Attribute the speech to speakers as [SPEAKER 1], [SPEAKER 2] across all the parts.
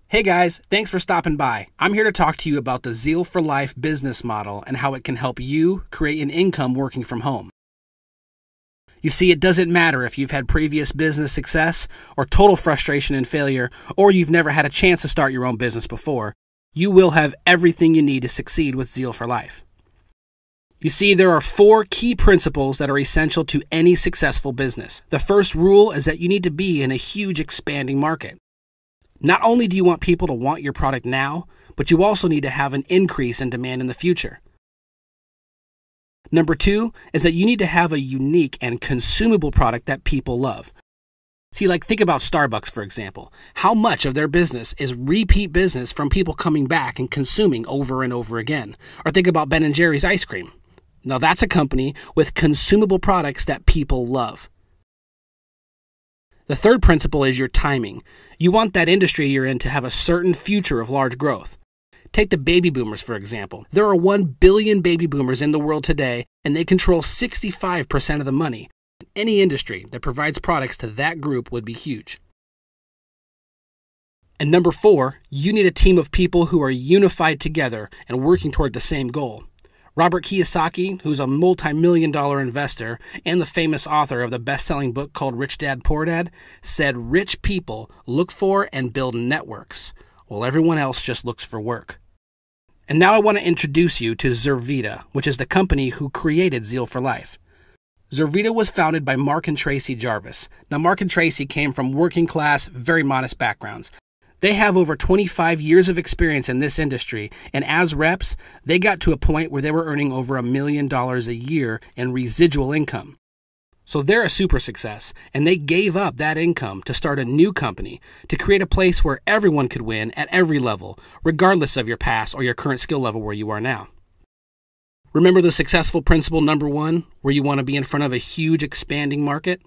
[SPEAKER 1] Hey guys, thanks for stopping by. I'm here to talk to you about the Zeal for Life business model and how it can help you create an income working from home. You see, it doesn't matter if you've had previous business success or total frustration and failure, or you've never had a chance to start your own business before. You will have everything you need to succeed with Zeal for Life. You see, there are 4 key principles that are essential to any successful business. The first rule is that you need to be in a huge expanding market. Not only do you want people to want your product now, but you also need to have an increase in demand in the future. Number 2 is that you need to have a unique and consumable product that people love. See, think about Starbucks, for example. How much of their business is repeat business from people coming back and consuming over and over again? Or think about Ben & Jerry's ice cream. Now that's a company with consumable products that people love. The third principle is your timing. You want that industry you're in to have a certain future of large growth. Take the baby boomers, for example. There are 1 billion baby boomers in the world today, and they control 65% of the money. Any industry that provides products to that group would be huge. And number 4, you need a team of people who are unified together and working toward the same goal. Robert Kiyosaki, who's a multi-million-dollar investor and the famous author of the best-selling book called Rich Dad, Poor Dad, said rich people look for and build networks, while everyone else just looks for work. And now I want to introduce you to Zurvita, which is the company who created Zeal for Life. Zurvita was founded by Mark and Tracy Jarvis. Now, Mark and Tracy came from working-class, very modest backgrounds. They have over 25 years of experience in this industry, and as reps, they got to a point where they were earning over $1 million a year in residual income. So they're a super success, and they gave up that income to start a new company to create a place where everyone could win at every level, regardless of your past or your current skill level where you are now. Remember the successful principle number 1, where you want to be in front of a huge expanding market?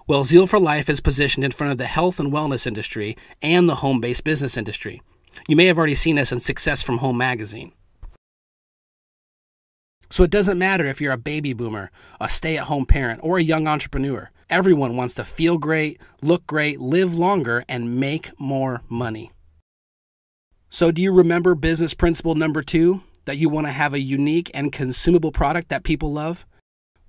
[SPEAKER 1] Well, Zeal for Life is positioned in front of the health and wellness industry and the home-based business industry. You may have already seen us in Success from Home magazine. So it doesn't matter if you're a baby boomer, a stay-at-home parent, or a young entrepreneur. Everyone wants to feel great, look great, live longer, and make more money. So do you remember business principle number 2, that you want to have a unique and consumable product that people love?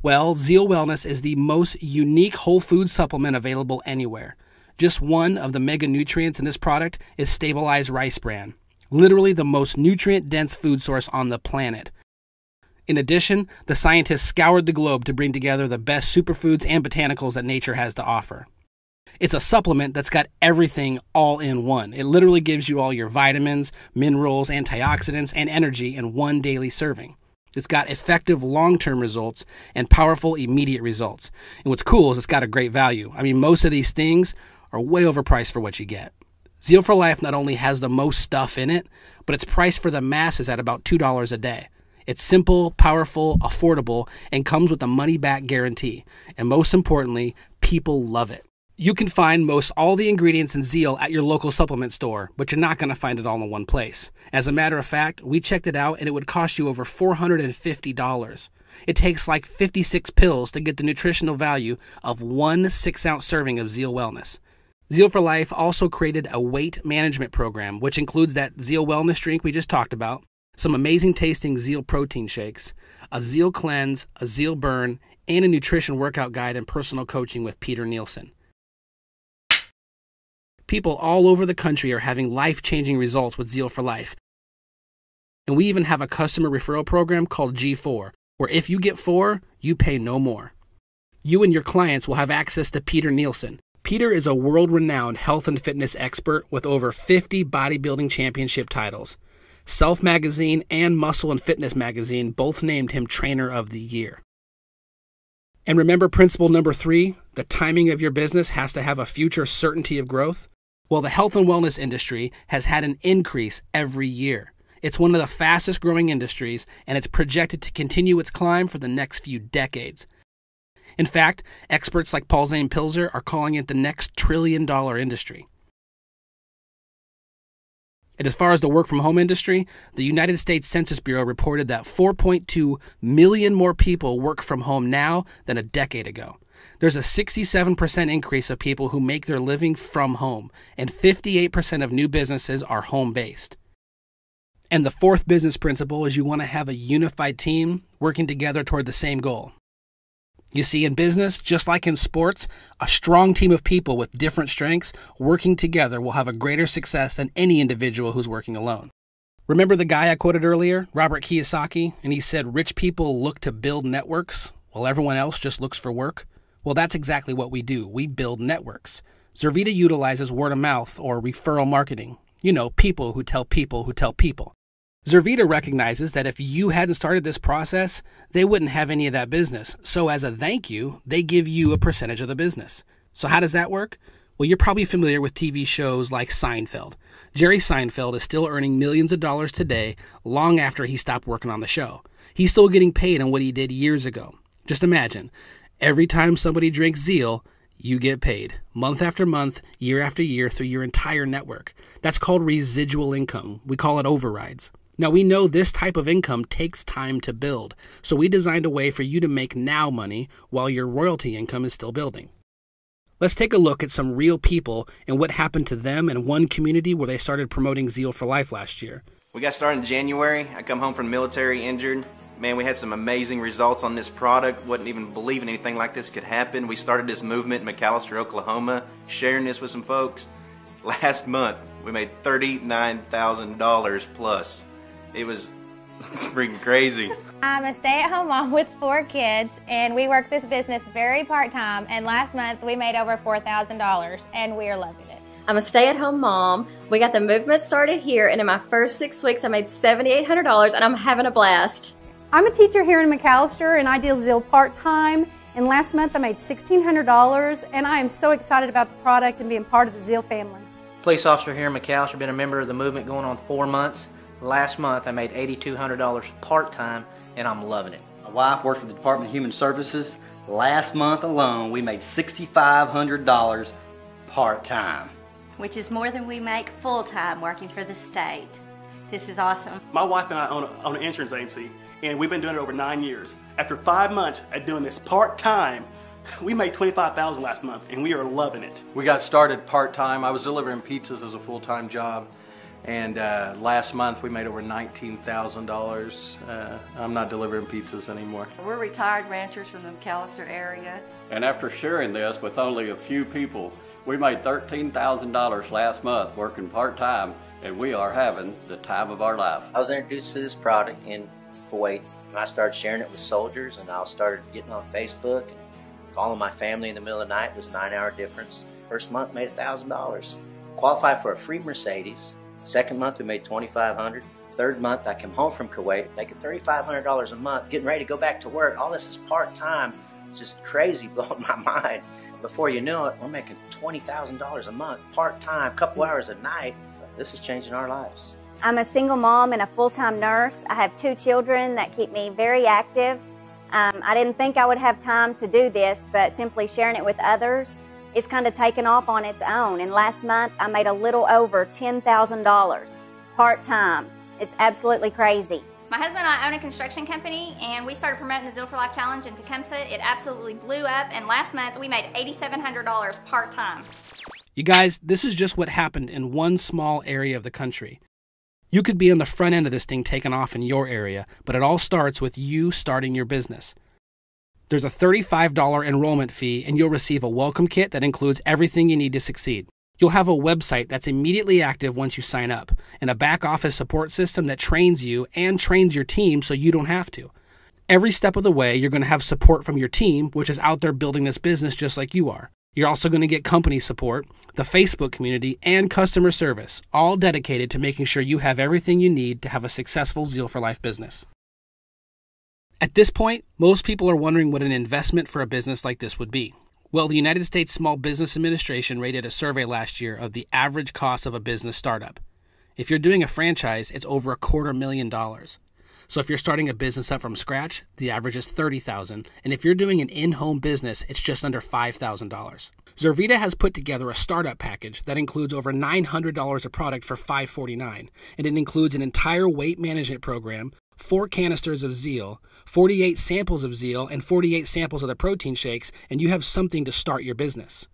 [SPEAKER 1] Well, Zeal Wellness is the most unique whole food supplement available anywhere. Just one of the mega nutrients in this product is stabilized rice bran, literally the most nutrient-dense food source on the planet. In addition, the scientists scoured the globe to bring together the best superfoods and botanicals that nature has to offer. It's a supplement that's got everything all in one. It literally gives you all your vitamins, minerals, antioxidants, and energy in one daily serving. It's got effective long-term results and powerful immediate results. And what's cool is it's got a great value. I mean, most of these things are way overpriced for what you get. Zeal for Life not only has the most stuff in it, but it's priced for the masses at about $2 a day. It's simple, powerful, affordable, and comes with a money-back guarantee. And most importantly, people love it. You can find most all the ingredients in Zeal at your local supplement store, but you're not going to find it all in one place. As a matter of fact, we checked it out and it would cost you over $450. It takes 56 pills to get the nutritional value of 1 6-ounce serving of Zeal Wellness. Zeal for Life also created a weight management program, which includes that Zeal Wellness drink we just talked about, some amazing tasting Zeal protein shakes, a Zeal cleanse, a Zeal burn, and a nutrition workout guide and personal coaching with Peter Nielsen. People all over the country are having life-changing results with Zeal for Life. And we even have a customer referral program called G4, where if you get 4, you pay no more. You and your clients will have access to Peter Nielsen. Peter is a world-renowned health and fitness expert with over 50 bodybuilding championship titles. Self Magazine and Muscle and Fitness Magazine both named him Trainer of the Year. And remember principle number 3, the timing of your business has to have a future certainty of growth? Well, the health and wellness industry has had an increase every year. It's one of the fastest growing industries, and it's projected to continue its climb for the next few decades. In fact, experts like Paul Zane Pilzer are calling it the next trillion-dollar industry. And as far as the work-from-home industry, the United States Census Bureau reported that 4.2 million more people work from home now than a decade ago. There's a 67% increase of people who make their living from home, and 58% of new businesses are home-based. And the fourth business principle is you want to have a unified team working together toward the same goal. You see, in business, just like in sports, a strong team of people with different strengths working together will have a greater success than any individual who's working alone. Remember the guy I quoted earlier, Robert Kiyosaki, and he said rich people look to build networks while everyone else just looks for work? Well, that's exactly what we do. We build networks. Zurvita utilizes word of mouth or referral marketing. You know, people who tell people who tell people. Zurvita recognizes that if you hadn't started this process, they wouldn't have any of that business. So as a thank you, they give you a percentage of the business. So how does that work? Well, you're probably familiar with TV shows like Seinfeld. Jerry Seinfeld is still earning millions of dollars today, long after he stopped working on the show. He's still getting paid on what he did years ago. Just imagine, every time somebody drinks Zeal, you get paid, month after month, year after year, through your entire network. That's called residual income. We call it overrides. Now, we know this type of income takes time to build, so we designed a way for you to make now money while your royalty income is still building. Let's take a look at some real people and what happened to them in one community where they started promoting Zeal for Life last year.
[SPEAKER 2] We got started in January. I come home from the military injured. Man, we had some amazing results on this product. Wasn't even believing anything like this could happen. We started this movement in McAlester, Oklahoma, sharing this with some folks. Last month, we made $39,000 plus. It was freaking crazy.
[SPEAKER 3] I'm a stay-at-home mom with 4 kids, and we work this business very part-time, and last month we made over $4,000, and we are loving it.
[SPEAKER 4] I'm a stay-at-home mom. We got the movement started here, and in my first 6 weeks I made $7,800, and I'm having a blast.
[SPEAKER 5] I'm a teacher here in McAlester, and I deal Zeal part-time, and last month I made $1,600, and I am so excited about the product and being part of the Zeal family.
[SPEAKER 6] Police officer here in McAlester, been a member of the movement going on 4 months. Last month I made $8,200 part-time, and I'm loving it.
[SPEAKER 7] My wife works with the Department of Human Services. Last month alone we made $6,500 part-time.
[SPEAKER 8] Which is more than we make full-time working for the state. This is awesome.
[SPEAKER 9] My wife and I own an insurance agency, and we've been doing it over 9 years. After 5 months at doing this part-time, we made $25,000 last month, and we are loving it.
[SPEAKER 10] We got started part-time. I was delivering pizzas as a full-time job, and last month we made over $19,000. I'm not delivering pizzas anymore.
[SPEAKER 11] We're retired ranchers from the McAlester area.
[SPEAKER 12] And after sharing this with only a few people, we made $13,000 last month working part-time, and we are having the time of our life.
[SPEAKER 13] I was introduced to this product in Kuwait, and I started sharing it with soldiers, and I started getting on Facebook and calling my family in the middle of the night. It was a 9-hour difference. First month made $1,000. Qualified for a free Mercedes. Second month we made $2,500. Third month I came home from Kuwait making $3,500 a month, getting ready to go back to work. All this is part-time. It's just crazy, blowing my mind. Before you know it, we're making $20,000 a month, part-time, a couple hours a night. This is changing our lives.
[SPEAKER 14] I'm a single mom and a full-time nurse. I have 2 children that keep me very active. I didn't think I would have time to do this, but simply sharing it with others, it's kind of taken off on its own. And last month, I made a little over $10,000 part-time. It's absolutely crazy.
[SPEAKER 15] My husband and I own a construction company, and we started promoting the Zeal for Life Challenge in Tecumseh. It absolutely blew up, and last month we made $8,700 part-time.
[SPEAKER 1] You guys, this is just what happened in one small area of the country. You could be on the front end of this thing taking off in your area, but it all starts with you starting your business. There's a $35 enrollment fee, and you'll receive a welcome kit that includes everything you need to succeed. You'll have a website that's immediately active once you sign up, and a back office support system that trains you and trains your team so you don't have to. Every step of the way, you're going to have support from your team, which is out there building this business just like you are. You're also going to get company support, the Facebook community, and customer service, all dedicated to making sure you have everything you need to have a successful Zeal for Life business. At this point, most people are wondering what an investment for a business like this would be. Well, the United States Small Business Administration rated a survey last year of the average cost of a business startup. If you're doing a franchise, it's over $250,000. So if you're starting a business up from scratch, the average is $30,000, and if you're doing an in-home business, it's just under $5,000. Zurvita has put together a startup package that includes over $900 of product for $549, and it includes an entire weight management program, 4 canisters of Zeal, 48 samples of Zeal, and 48 samples of the protein shakes, and you have something to start your business.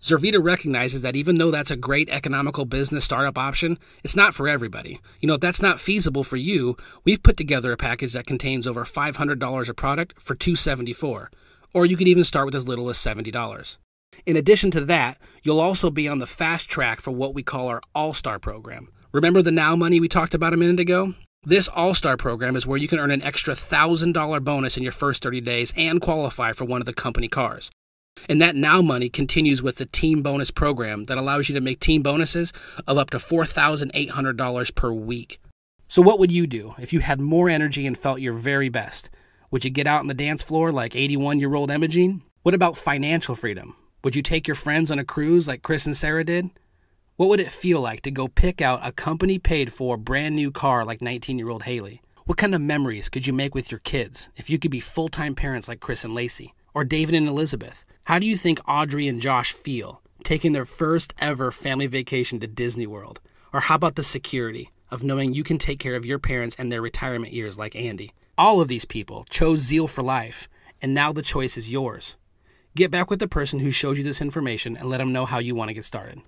[SPEAKER 1] Zurvita recognizes that even though that's a great economical business startup option, it's not for everybody. If that's not feasible for you, we've put together a package that contains over $500 of product for $274, or you could even start with as little as $70. In addition to that, you'll also be on the fast track for what we call our All-Star program. Remember the Now Money we talked about a minute ago? This All-Star program is where you can earn an extra $1,000 bonus in your first 30 days and qualify for one of the company cars. And that Now Money continues with the Team Bonus program that allows you to make team bonuses of up to $4,800 per week. So what would you do if you had more energy and felt your very best? Would you get out on the dance floor like 81-year-old Imogene? What about financial freedom? Would you take your friends on a cruise like Chris and Sarah did? What would it feel like to go pick out a company-paid-for brand new car like 19-year-old Haley? What kind of memories could you make with your kids if you could be full-time parents like Chris and Lacey? Or David and Elizabeth? How do you think Audrey and Josh feel taking their first ever family vacation to Disney World? Or how about the security of knowing you can take care of your parents and their retirement years like Andy? All of these people chose Zeal for life, and now the choice is yours. Get back with the person who showed you this information and let them know how you want to get started.